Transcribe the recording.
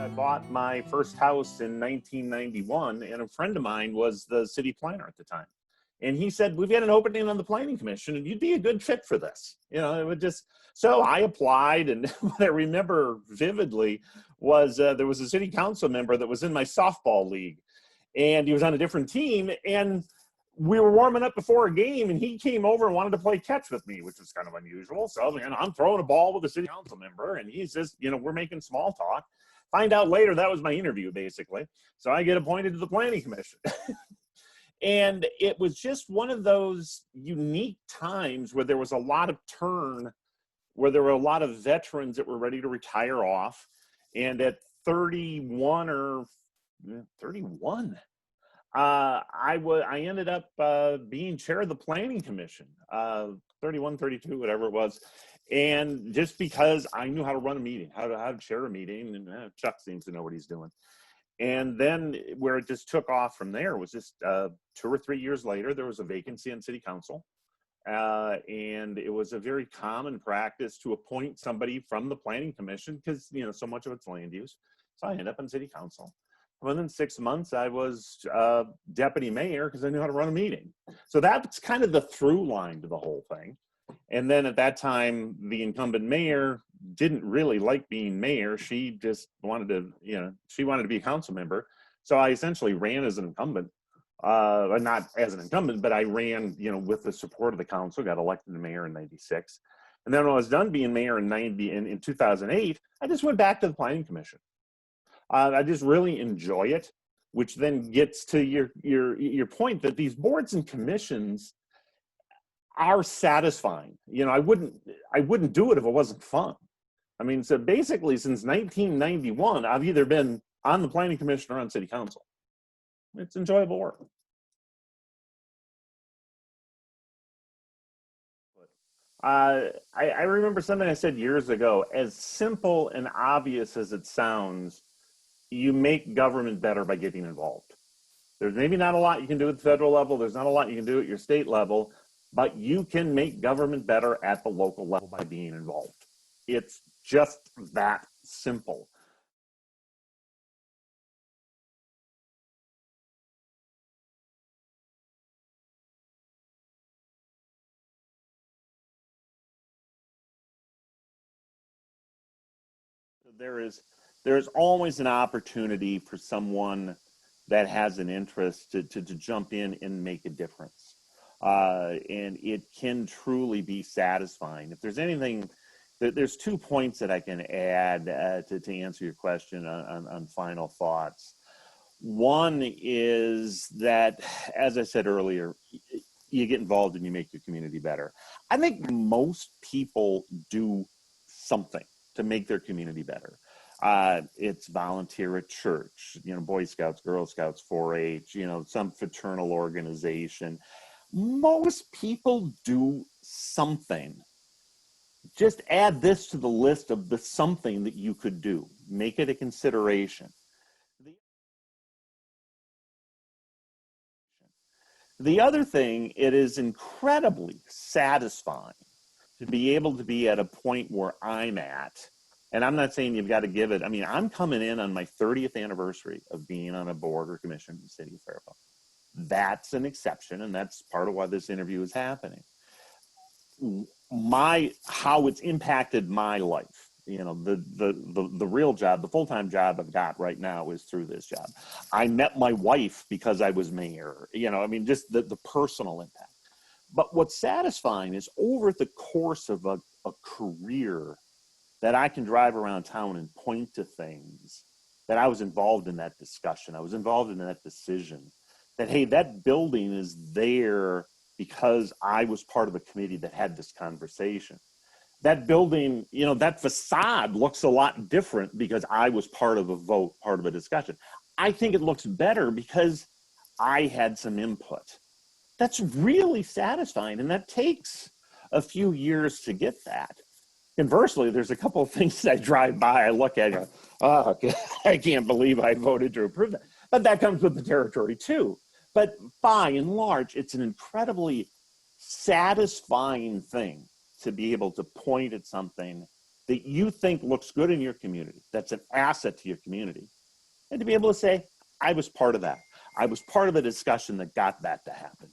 I bought my first house in 1991, and a friend of mine was the city planner at the time. And he said, we've got an opening on the planning commission and you'd be a good fit for this. You know, it would just, so I applied, and what I remember vividly was there was a city council member that was in my softball league, and he was on a different team, and we were warming up before a game, and he came over and wanted to play catch with me, which was kind of unusual. So, man, I'm throwing a ball with a city council member, and he's just, you know, we're making small talk. Find out later that was my interview, basically. So I get appointed to the planning commission. And it was just one of those unique times where there was a lot of turn, where there were a lot of veterans that were ready to retire off. And at 31, I ended up being chair of the planning commission, 31, 32, whatever it was. And just because I knew how to run a meeting, how to chair a meeting, and Chuck seems to know what he's doing. And then where it just took off from there was just 2 or 3 years later, there was a vacancy on city council. And it was a very common practice to appoint somebody from the planning commission because, you know, so much of it's land use. So I ended up in city council. Within 6 months, I was deputy mayor because I knew how to run a meeting. So that's kind of the through line to the whole thing. And then at that time, the incumbent mayor didn't really like being mayor. She just wanted to, you know, she wanted to be a council member. So I essentially ran as an incumbent, not as an incumbent, but I ran, you know, with the support of the council, got elected to mayor in '96. And then when I was done being mayor in 2008, I just went back to the planning commission. I just really enjoy it, which then gets to your point that these boards and commissions are satisfying. You know, I wouldn't do it if it wasn't fun. I mean, so basically since 1991, I've either been on the planning commission or on city council. It's enjoyable work. I remember something I said years ago, as simple and obvious as it sounds, you make government better by getting involved. There's maybe not a lot you can do at the federal level. There's not a lot you can do at your state level, but you can make government better at the local level by being involved. It's just that simple. There's always an opportunity for someone that has an interest to jump in and make a difference. And it can truly be satisfying. If there's anything, there's 2 points that I can add to answer your question on final thoughts. One is that, as I said earlier, you get involved and you make your community better. I think most people do something to make their community better. It's volunteer at church, you know, Boy Scouts, Girl Scouts, 4-H, you know, some fraternal organization. Most people do something. Just add this to the list of the something that you could do. Make it a consideration. The other thing, it is incredibly satisfying to be able to be at a point where I'm at. And I'm not saying you've got to give it. I mean, I'm coming in on my 30th anniversary of being on a board or commission in the City of Faribault. That's an exception, and that's part of why this interview is happening. How it's impacted my life, you know, the real job, the full-time job I've got right now is through this job. I met my wife because I was mayor, you know, I mean, just the personal impact. But what's satisfying is over the course of a career that I can drive around town and point to things that I was involved in that discussion. I was involved in that decision. That, hey, that building is there because I was part of a committee that had this conversation. That building, you know, that facade looks a lot different because I was part of a vote, part of a discussion. I think it looks better because I had some input. That's really satisfying, and that takes a few years to get that. Conversely, there's a couple of things that I drive by, I look at, oh, I can't believe I voted to approve that. But that comes with the territory too. But by and large, it's an incredibly satisfying thing to be able to point at something that you think looks good in your community, that's an asset to your community, and to be able to say, I was part of that. I was part of a discussion that got that to happen.